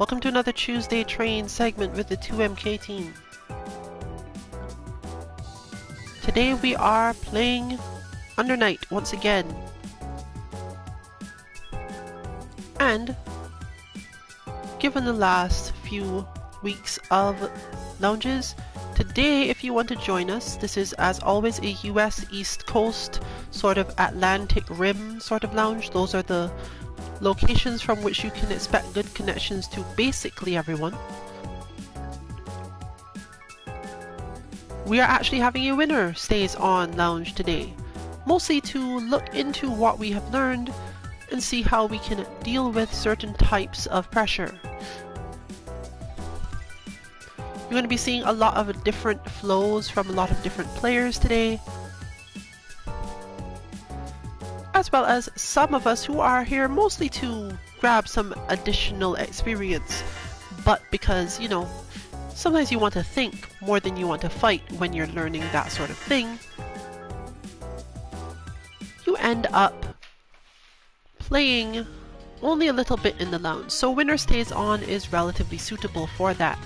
Welcome to another Tuesday Train segment with the 2MK team. Today we are playing Under Night once again. And given the last few weeks of lounges, today if you want to join us, this is as always a US East Coast sort of Atlantic Rim sort of lounge. Those are the locations from which you can expect good connections to basically everyone. We are actually having a winner stays on lounge today, mostly to look into what we have learned and see how we can deal with certain types of pressure. You're going to be seeing a lot of different flows from a lot of different players today, as well as some of us who are here mostly to grab some additional experience, but because, you know, sometimes you want to think more than you want to fight when you're learning that sort of thing, you end up playing only a little bit in the lounge. So Winner Stays On is relatively suitable for that.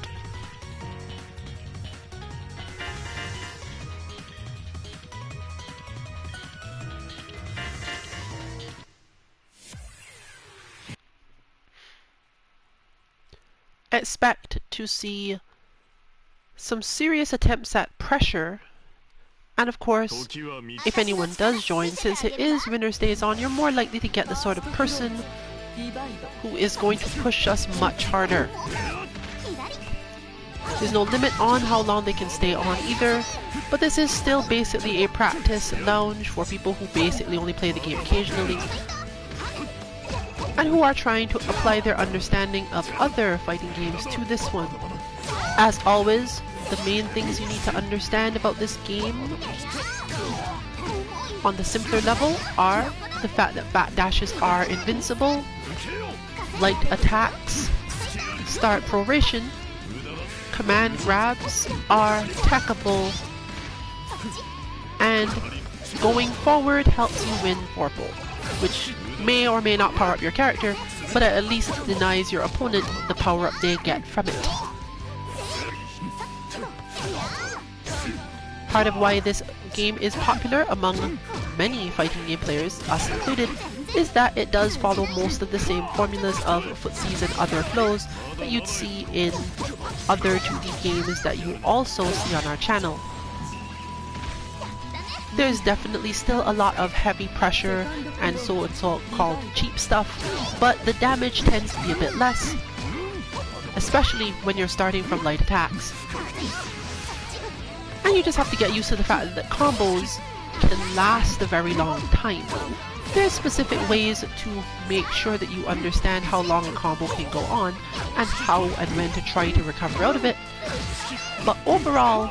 Expect to see some serious attempts at pressure, and of course, if anyone does join, since it is Winner Stays On, you're more likely to get the sort of person who is going to push us much harder. There's no limit on how long they can stay on either, but this is still basically a practice lounge for people who basically only play the game occasionally, and who are trying to apply their understanding of other fighting games to this one. As always, the main things you need to understand about this game on the simpler level are the fact that backdashes are invincible, light attacks start proration, command grabs are techable, and going forward helps you win Vorpal, which may or may not power up your character, but at least denies your opponent the power up they get from it. Part of why this game is popular among many fighting game players, us included, is that it does follow most of the same formulas of footsies and other flows that you'd see in other 2D games that you also see on our channel. There's definitely still a lot of heavy pressure and so-called cheap stuff, but the damage tends to be a bit less, especially when you're starting from light attacks. And you just have to get used to the fact that combos can last a very long time. There's specific ways to make sure that you understand how long a combo can go on and how and when to try to recover out of it, but overall,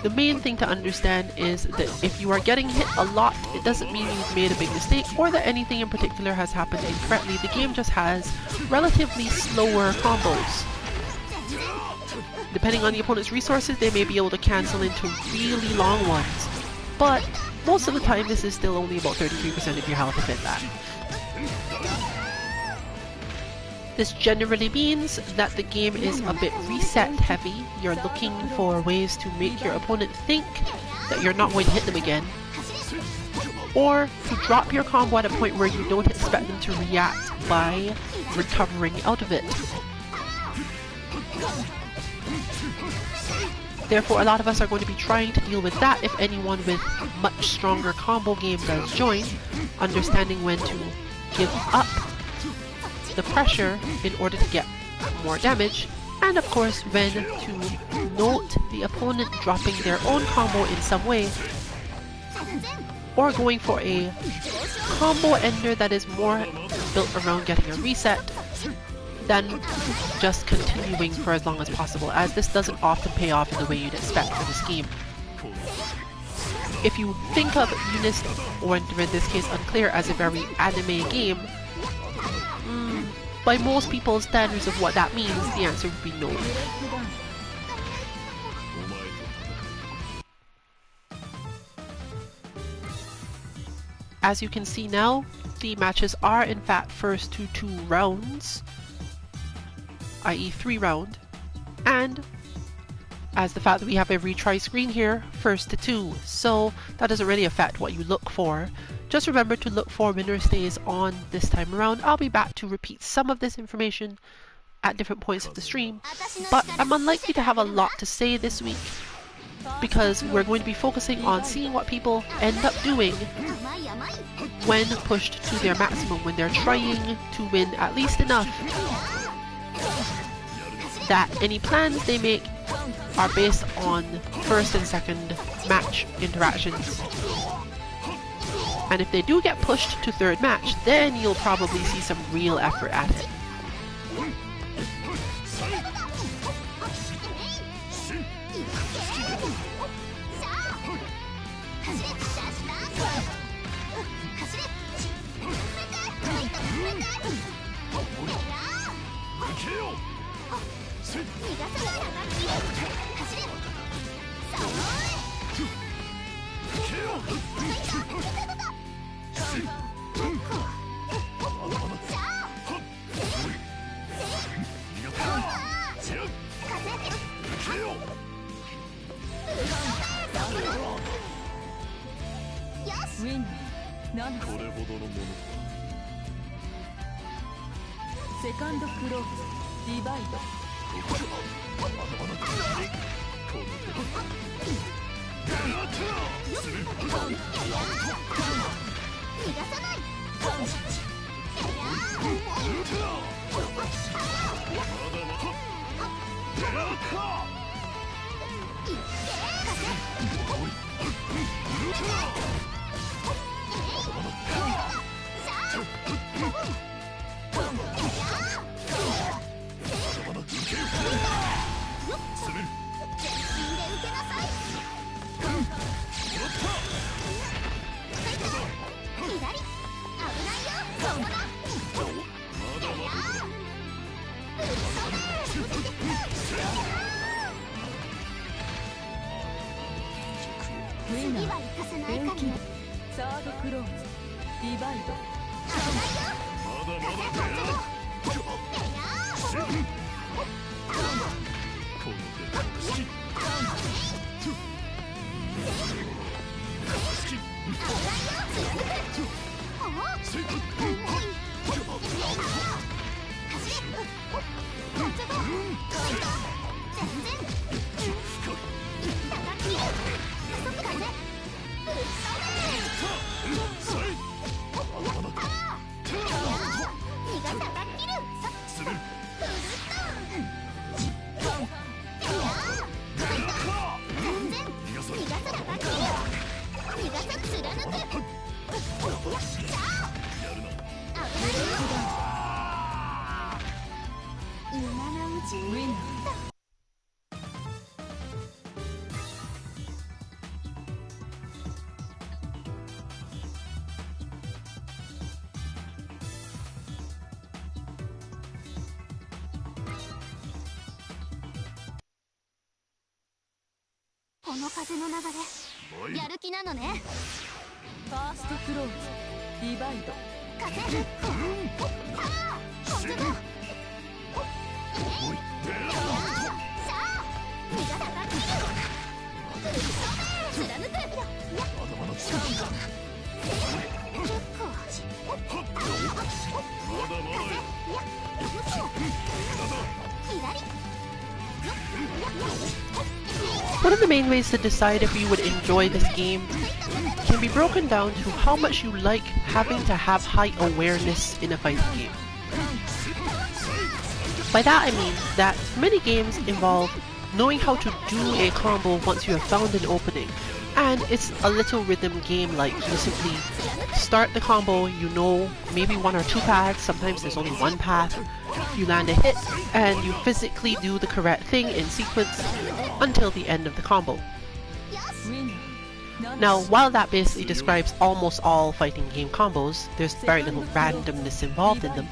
the main thing to understand is that if you are getting hit a lot, it doesn't mean you've made a big mistake or that anything in particular has happened incorrectly. The game just has relatively slower combos. Depending on the opponent's resources, they may be able to cancel into really long ones, but most of the time this is still only about 33% of your health if that. This generally means that the game is a bit reset heavy. You're looking for ways to make your opponent think that you're not going to hit them again, or to drop your combo at a point where you don't expect them to react by recovering out of it. Therefore, a lot of us are going to be trying to deal with that if anyone with much stronger combo game does join, understanding when to give up the pressure in order to get more damage, and of course when to note the opponent dropping their own combo in some way, or going for a combo ender that is more built around getting a reset than just continuing for as long as possible, as this doesn't often pay off in the way you'd expect for this game. If you think of Eunice, or in this case Unclear, as a very anime game, by most people's standards of what that means, the answer would be no. As you can see now, the matches are in fact first to 2 rounds. i.e. 3 round, and as the fact that we have a retry screen here, 1st to 2, so that doesn't really affect what you look for. Just remember to look for winner stays on this time around. I'll be back to repeat some of this information at different points of the stream, but I'm unlikely to have a lot to say this week because we're going to be focusing on seeing what people end up doing when pushed to their maximum, when they're trying to win at least enough that any plans they make are based on 1st and 2nd match interactions. And if they do get pushed to 3rd match, then you'll probably see some real effort at it. One of the main ways to decide if you would enjoy this game can be broken down to how much you like having to have high awareness in a fighting game. By that I mean that many games involve knowing how to do a combo once you have found an opening, and it's a little rhythm game. Like, you simply start the combo, you know maybe 1 or 2 paths, sometimes there's only 1 path, you land a hit, and you physically do the correct thing in sequence until the end of the combo. Now, while that basically describes almost all fighting game combos, there's very little randomness involved in them.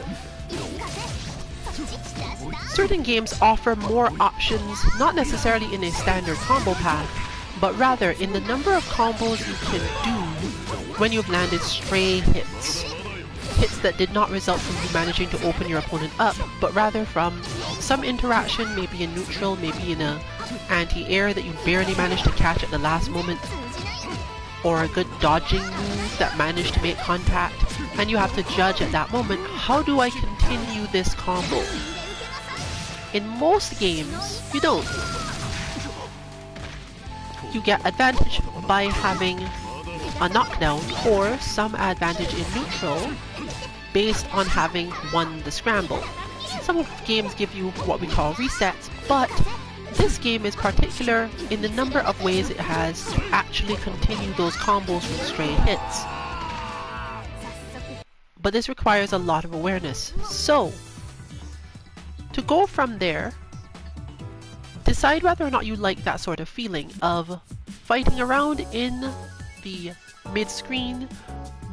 Certain games offer more options, not necessarily in a standard combo path, but rather in the number of combos you can do when you've landed stray hits. Hits that did not result from you managing to open your opponent up, but rather from some interaction, maybe in neutral, maybe in a anti-air that you barely managed to catch at the last moment, or a good dodging move that managed to make contact, and you have to judge at that moment, how do I continue this combo? In most games, you don't. You get advantage by having a knockdown or some advantage in neutral based on having won the scramble. Some games give you what we call resets, but this game is particular in the number of ways it has to actually continue those combos with stray hits. But this requires a lot of awareness. So, to go from there, decide whether or not you like that sort of feeling of fighting around in the mid-screen,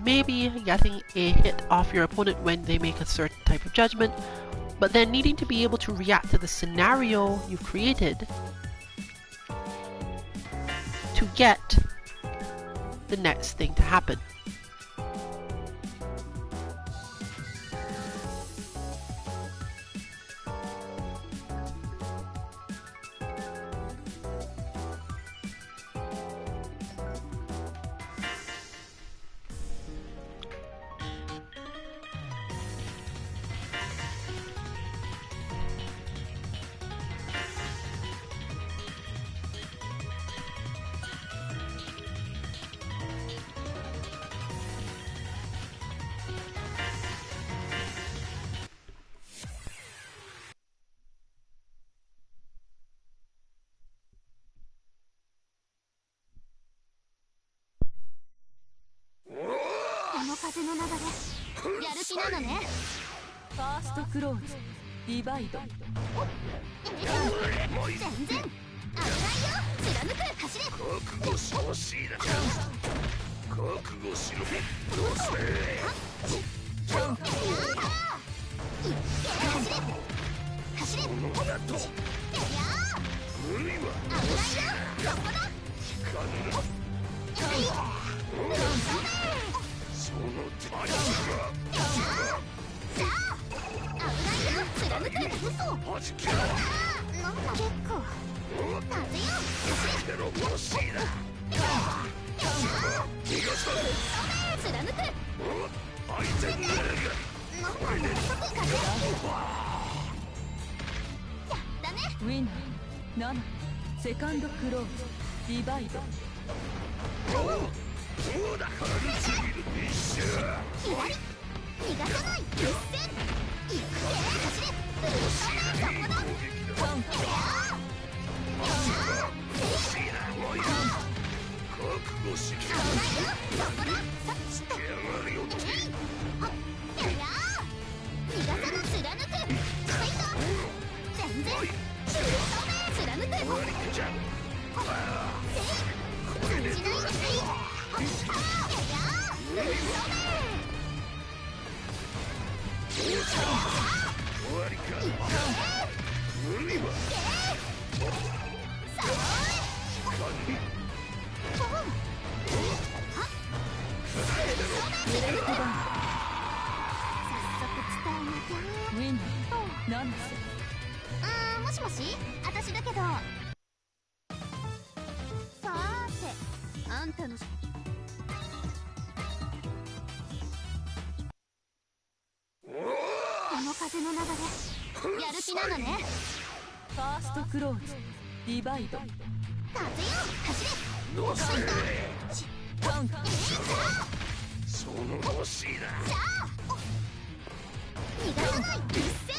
maybe getting a hit off your opponent when they make a certain type of judgment, but then needing to be able to react to the scenario you've created to get the next thing to happen. Win 7 セカンドクローズディバイドもしもし、私だけど。さーて、あんたの。この風の流れ、やる気なのね。ファーストクローズ、ディバイド。風よ、走れ。どうするんだ。カウンター。その欲しいな。逃がさない。一戦。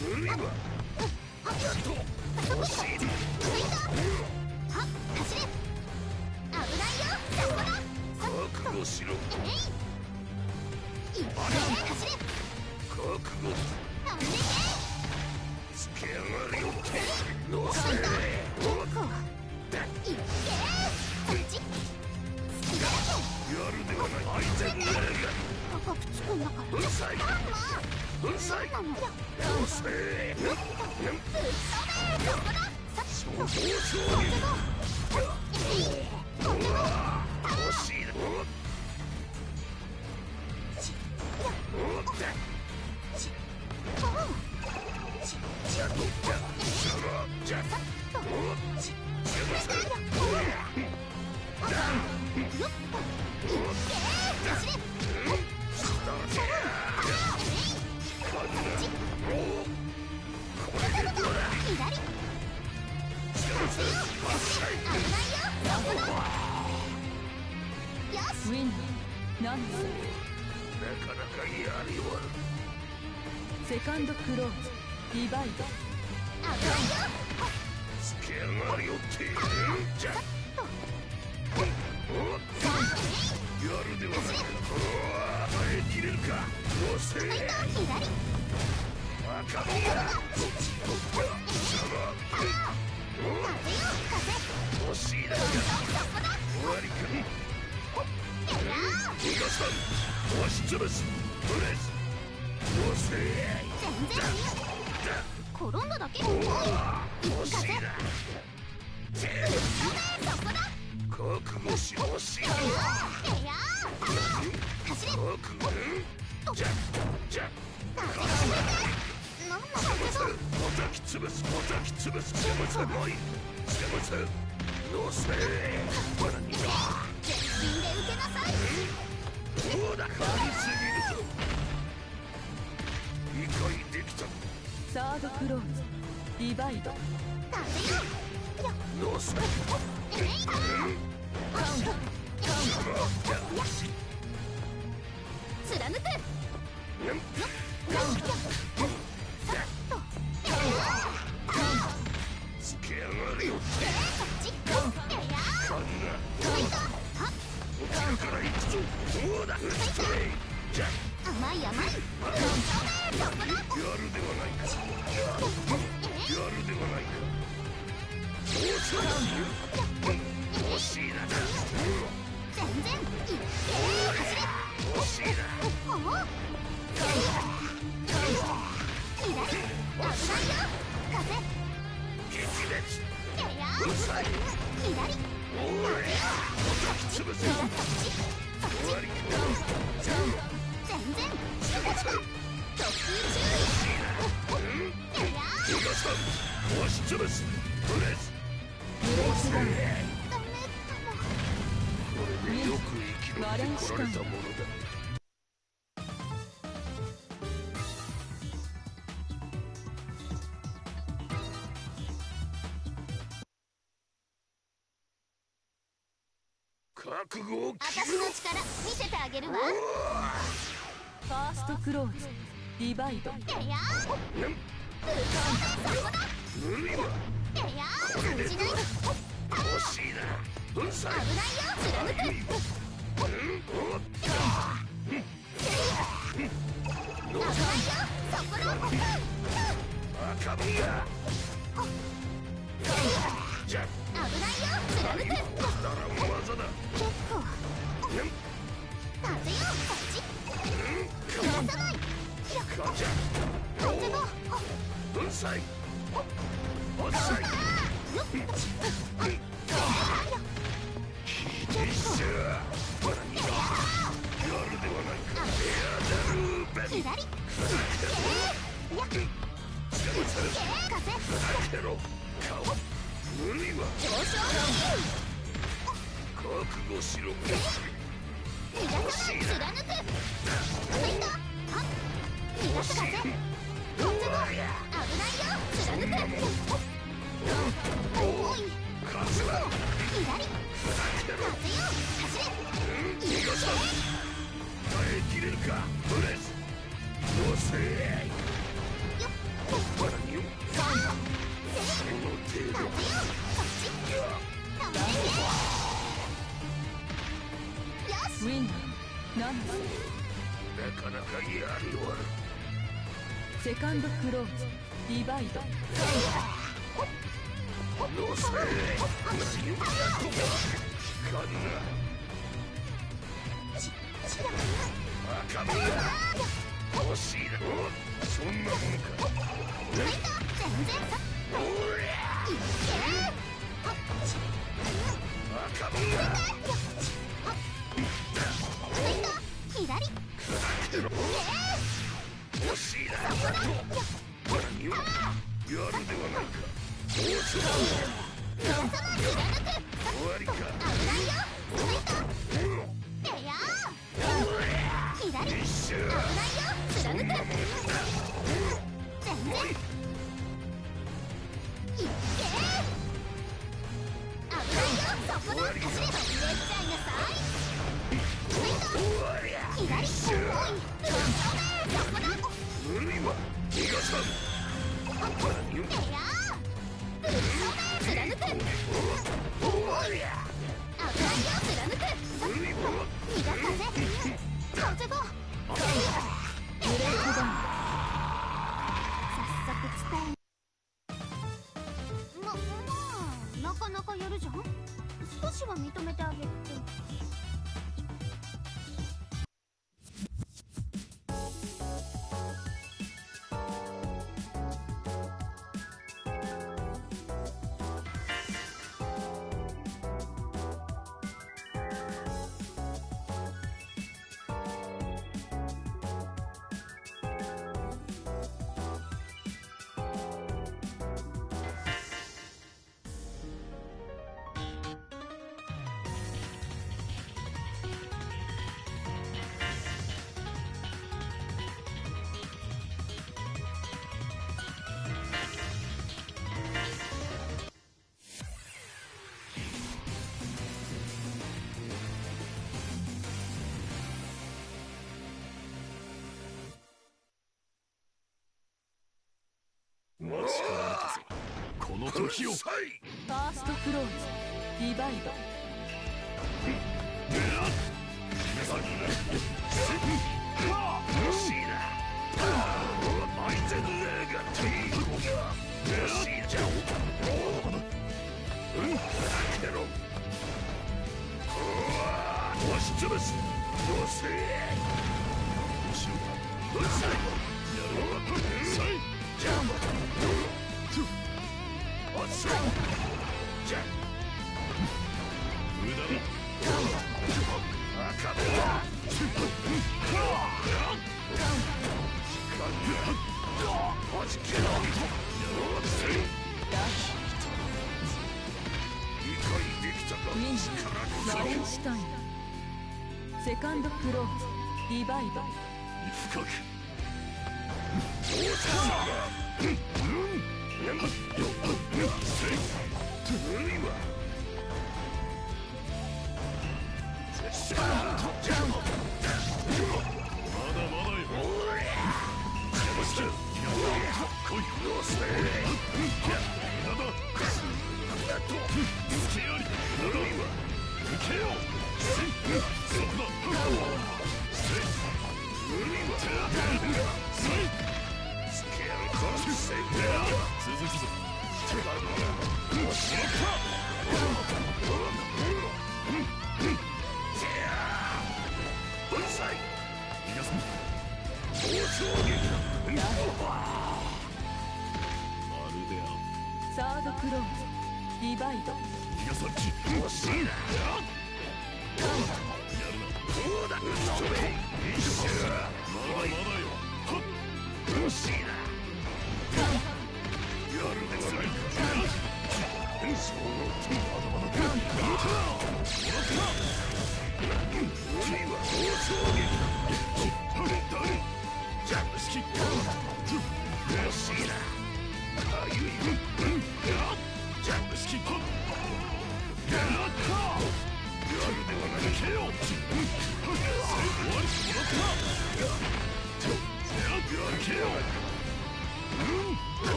無理は。やっと欲しい。ついた。は、走れ。危ないよ。そこだ。覚悟しろ。いっぱい走れ。覚悟。飛んでけ。つけ上がるよ。乗せ。こう。いっけ。こっち。好きだけ。やるではない。相手になる。高くつくんだから。うるさい。うるさい。どうせ。そうそうそう。欲しいな。ウィンナー何する。なかなかやりよセカンドクローズディバイド。つけ上がりよってじゃやるではないか。耐えきれるか。よせ赤身が惜しいだが終わりか。逃がさん押しつぶすプレスよせ全然転んだだけ。惜しいな。そこだ。覚悟し惜しいな。走れ。覚悟じゃなんだけど。叩き潰す叩き潰すセムセもいセムセのせまだに全身で受けなさい。そうだ、神すぎるぞ。理解できた。サードクローズディバイド。ノース貫く。つけ上がるよってかんなこちらから行くぞ。そうだストレイじゃ甘い甘い。やるではないか。やるではないか。惜しいな。全然いい。惜しいな。左危ないよ。風撃滅うるさい。左おい叩き潰せ。終わりか。全然突逃がさん押し潰すプレスダメかも。これでよく生き延びてこられたものだ。覚悟を決私の力見せてあげるわ。ファーストクローズディバイド。そこだ。無理は感じない。惜しいな。粉砕危ないよ。貫く。危ないよ。そこだ。赤身がじゃ危ないよ。貫く。だらん技だ。結構風よ。こっち逃がさない。かじゃ風が粉砕落ちさい一緒まだにやるではないか。やだるーベン左開けろ顔無理は上昇覚悟しろ。逃がさない。貫く。入った。はっ逃がす風。風が危ないよ。貫く。おい風は左開けろ。風よ。走れ。逃がさん耐えきれるかブレスよせよっまだによさあその程風よ。度こっち頑張れよし。ウィンナー何する。なかなかやりよセカンドクローズディバイド。のせ何をやっとかんな赤身が欲しいな。そんなものか。全然さおりゃいけ赤身が左けろ欲しいな。何をやるではないか。おそば終わりか。危ないよ。左一緒危ないよ。貫く。全然いけこだ、走れば入れちゃいなさい。左おい、そこだ。無理は逃がさん。いやー、貫く。危ないよ、貫く。逃がさせ。風がブレイクダウン。早速伝え。まあなかなかやるじゃん。少しは認めてあげる。待ちかられたぞ、この時を。ファーストクローズディバイド。ウィンズワレンシュタイン。セカンドクローズディバイド。深くサードクローズディバイド。ウ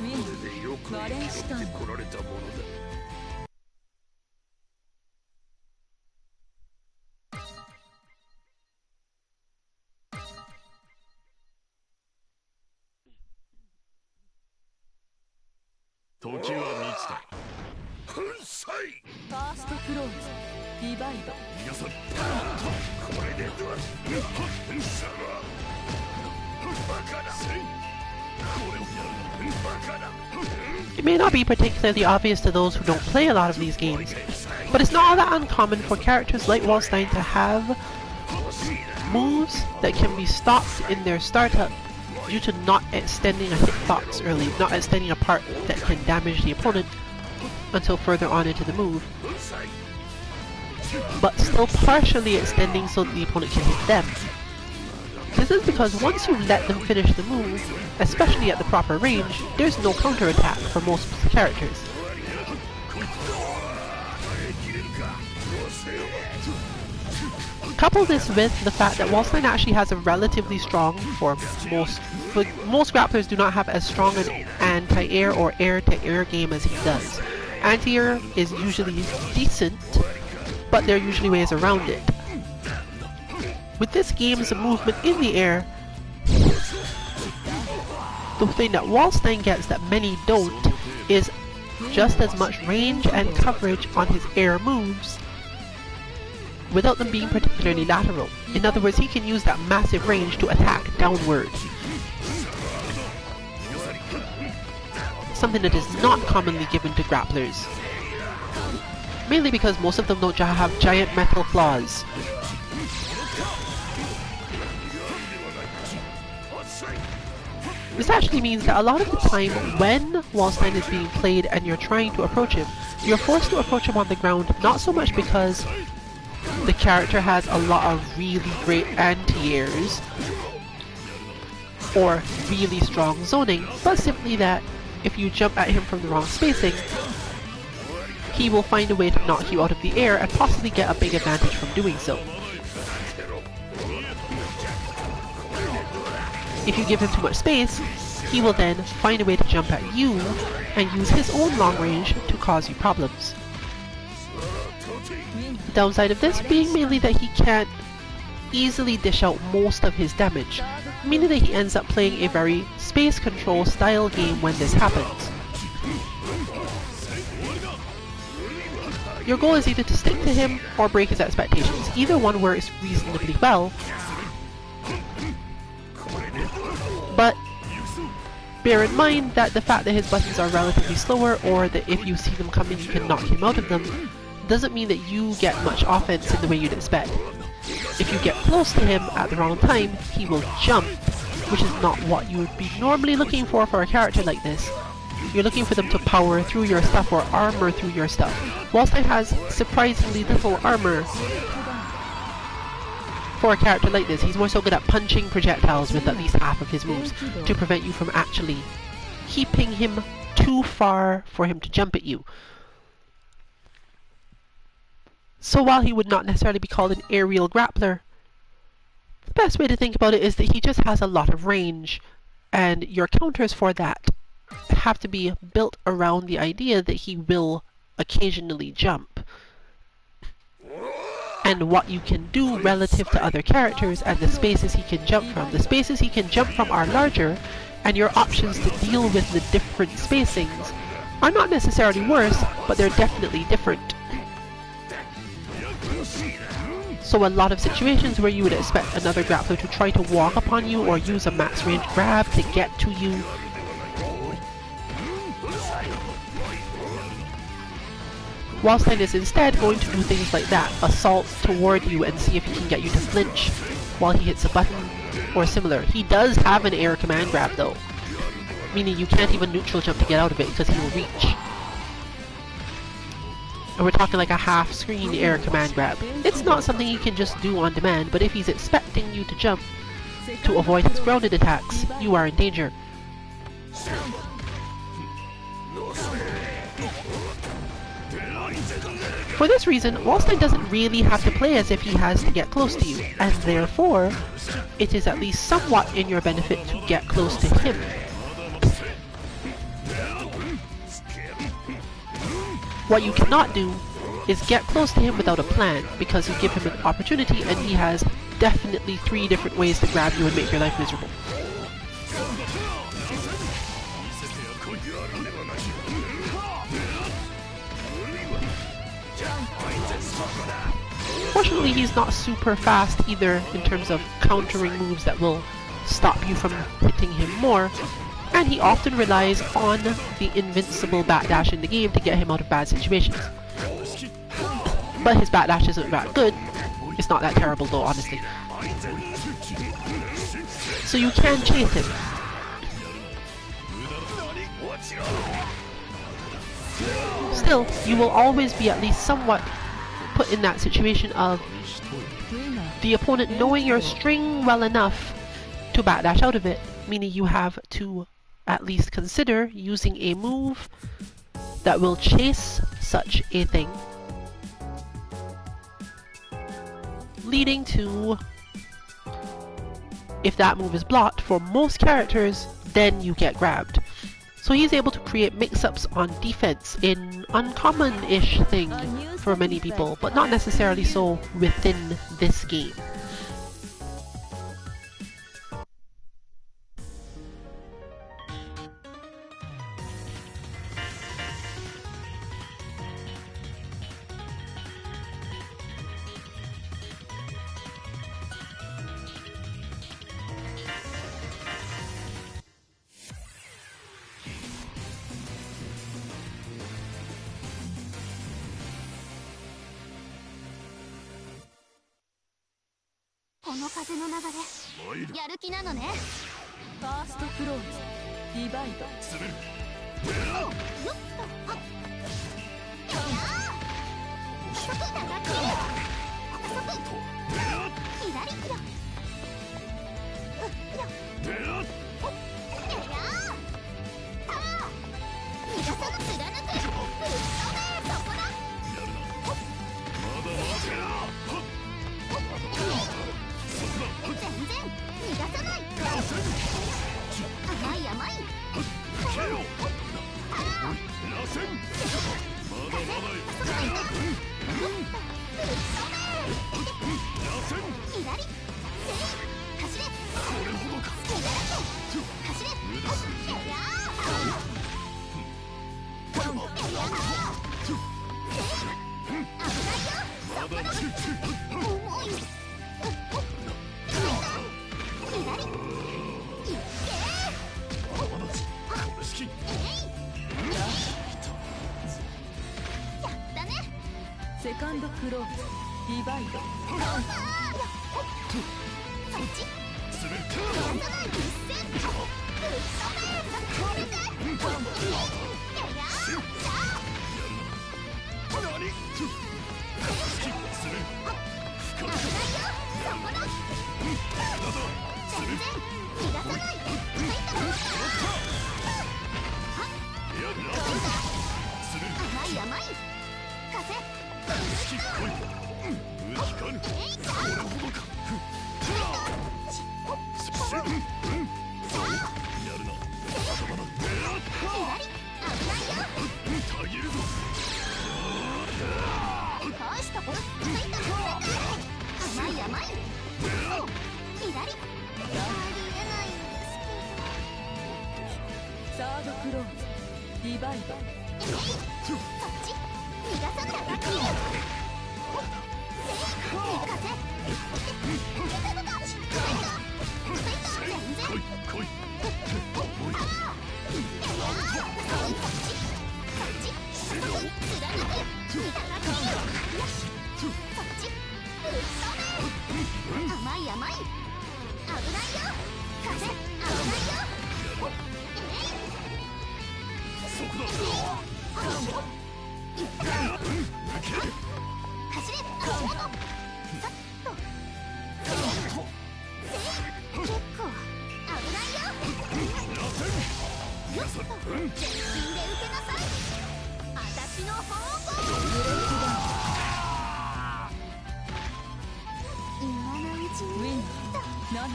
ィンズワレンシュタイン。来られたものだ。時は満ちた。粉砕。ファーストクローズディバイド。逃がさん。これでどうさあバカだ。これをやるな。バカだ。 It may not be particularly obvious to those who don't play a lot of these games, but it's not all that uncommon for characters like Wallstein to have moves that can be stopped in their startup due to not extending a hitbox early, not extending a part that can damage the opponent until further on into the move, but still partially extending so that the opponent can hit them. This is because once you let them finish the move, especially at the proper range, there's no counterattack for most characters. Couple this with the fact that Wallstein actually has a relatively strong, most grapplers do not have as strong an anti-air or air-to-air game as he does. Anti-air is usually decent, but there are usually ways around it. With this game's movement in the air, the thing that Wallstein gets that many don't is just as much range and coverage on his air moves without them being particularly lateral. In other words, he can use that massive range to attack downward. Something that is not commonly given to grapplers. Mainly because most of them don't have giant metal claws. This actually means that a lot of the time when Wallstein is being played and you're trying to approach him, you're forced to approach him on the ground, not so much because the character has a lot of really great anti-airs or really strong zoning, but simply that if you jump at him from the wrong spacing, he will find a way to knock you out of the air and possibly get a big advantage from doing so. If you give him too much space, he will then find a way to jump at you and use his own long range to cause you problems. The downside of this being mainly that he can't easily dish out most of his damage, meaning that he ends up playing a very space control style game when this happens. Your goal is either to stick to him or break his expectations. Either one works reasonably well, but bear in mind that the fact that his buttons are relatively slower, or that if you see them coming you can knock him out of them, doesn't mean that you get much offense in the way you'd expect. If you get close to him at the wrong time, he will jump, which is not what you would be normally looking for a character like this. You're looking for them to power through your stuff or armor through your stuff. Wallstein has surprisingly little armor for a character like this. He's more so good at punching projectiles with at least half of his moves to prevent you from actually keeping him too far for him to jump at you. So while he would not necessarily be called an aerial grappler, the best way to think about it is that he just has a lot of range, and your counters for that have to be built around the idea that he will occasionally jump, and what you can do relative to other characters and the spaces he can jump from. The spaces he can jump from are larger, and your options to deal with the different spacings are not necessarily worse, but they're definitely different. So a lot of situations where you would expect another grappler to try to walk upon you or use a max range grab to get to you, Wallstein is instead going to do things like that, assault toward you and see if he can get you to flinch while he hits a button or similar. He does have an air command grab though, meaning you can't even neutral jump to get out of it because he will reach. And we're talking like a half screen air command grab. It's not something you can just do on demand, but if he's expecting you to jump to avoid his grounded attacks, you are in danger. For this reason, Wallstein doesn't really have to play as if he has to get close to you, and therefore, it is at least somewhat in your benefit to get close to him. What you cannot do is get close to him without a plan, because you give him an opportunity and he has definitely 3 different ways to grab you and make your life miserable. Fortunately, he's not super fast either in terms of countering moves that will stop you from hitting him more, and he often relies on the invincible backdash in the game to get him out of bad situations. But his backdash isn't that good. It's not that terrible though, honestly. So you can chase him. Still, you will always be at least somewhat put in that situation of the opponent knowing your string well enough to backdash out of it, meaning you have to at least consider using a move that will chase such a thing, leading to, if that move is blocked for most characters, then you get grabbed. So he's able to create mix-ups on defense in uncommon-ish thing for many people, but not necessarily so within this game.この風の流れ、やる気なのね。ファーストクローズディバイド。よっとはっ。叩き。左よ。逃がさぬ貫く。ぶっ飛べそこだ。全然逃がさない。甘い甘い。セカンドクローズディバイド。サードクローズディバイド。ウィンナー、ナナセ。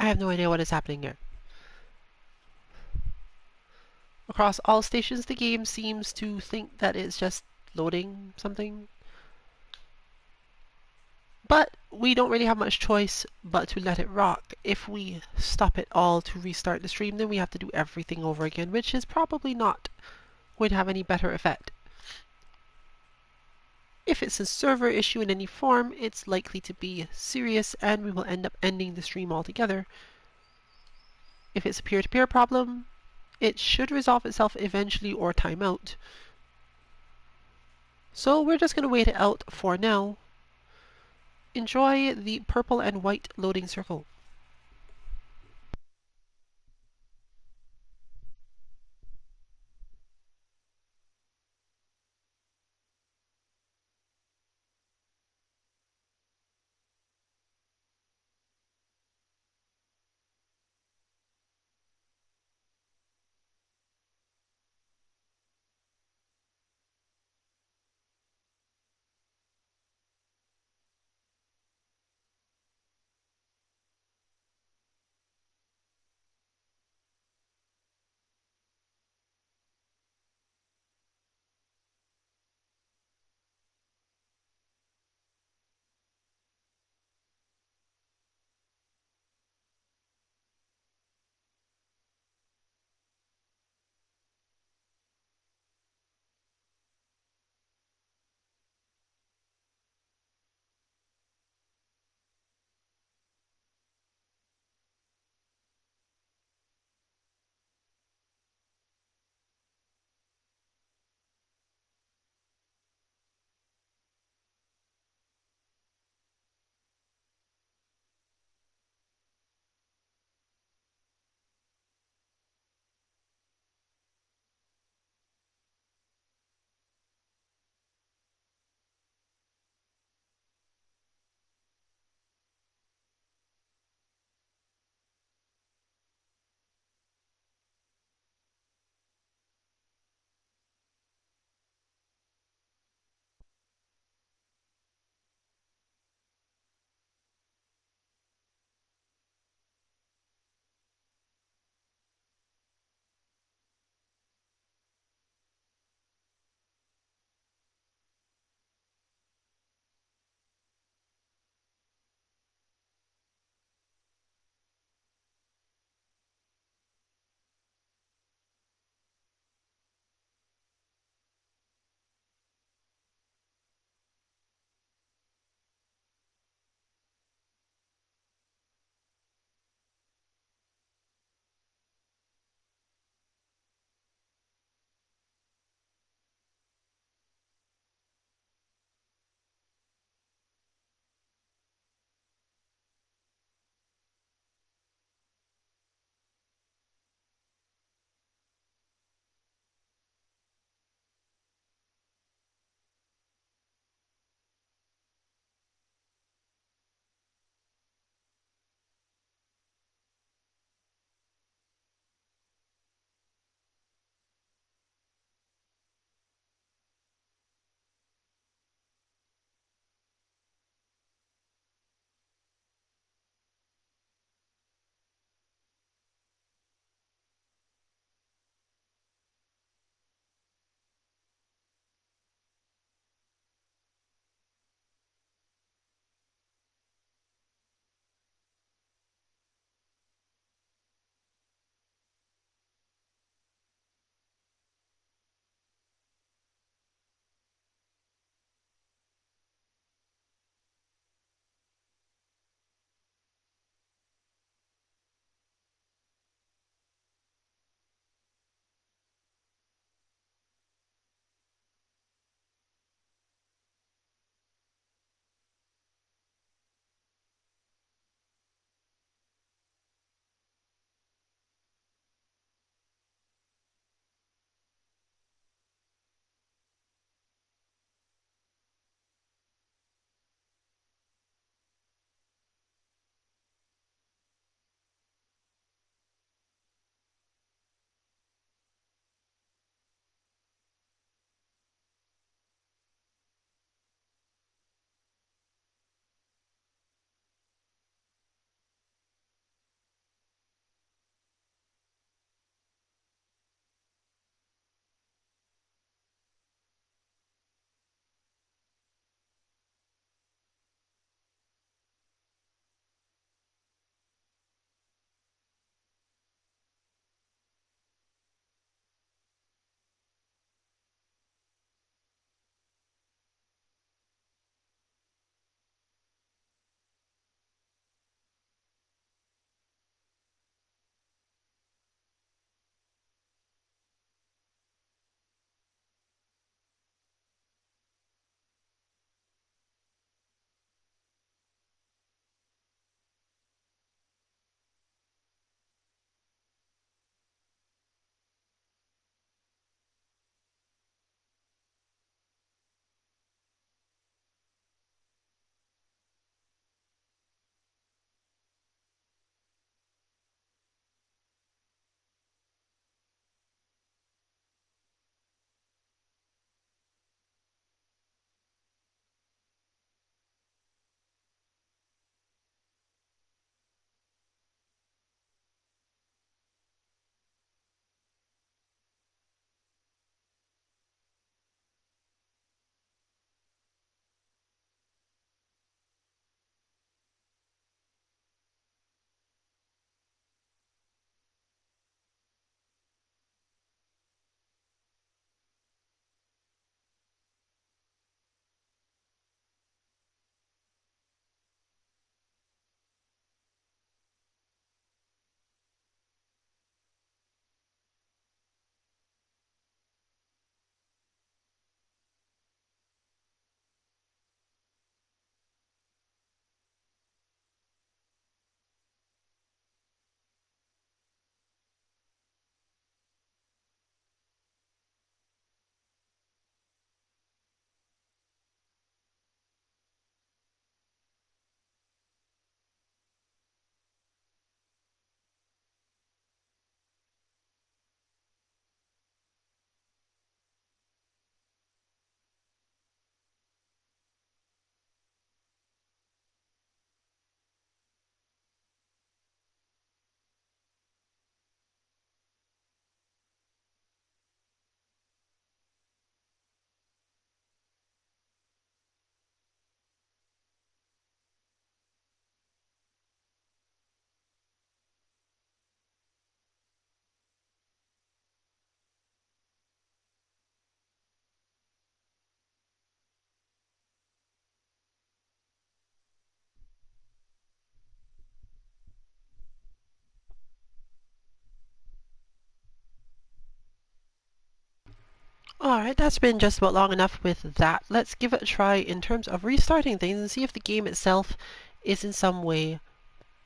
have no idea what is happening here. Across all stations, the game seems to think that it's just loading something. But we don't really have much choice but to let it rock. If we stop it all to restart the stream, then we have to do everything over again, which is probably not going to have any better effect. If it's a server issue in any form, it's likely to be serious and we will end up ending the stream altogether. If it's a peer-to-peer problem, it should resolve itself eventually or time out. So we're just going to wait it out for now. Enjoy the purple and white loading circle. Alright, that's been just about long enough with that. Let's give it a try in terms of restarting things and see if the game itself is in some way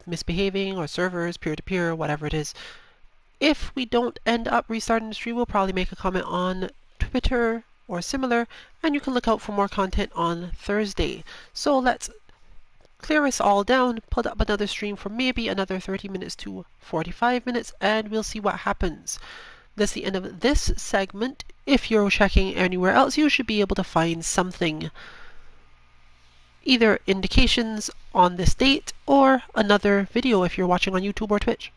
misbehaving, or servers, peer-to-peer, whatever it is. If we don't end up restarting the stream, we'll probably make a comment on Twitter or similar, and you can look out for more content on Thursday. So let's clear us all down, put up another stream for maybe another 30 minutes to 45 minutes, and we'll see what happens. That's the end of this segment. If you're checking anywhere else, you should be able to find something. Either indications on this date or another video if you're watching on YouTube or Twitch.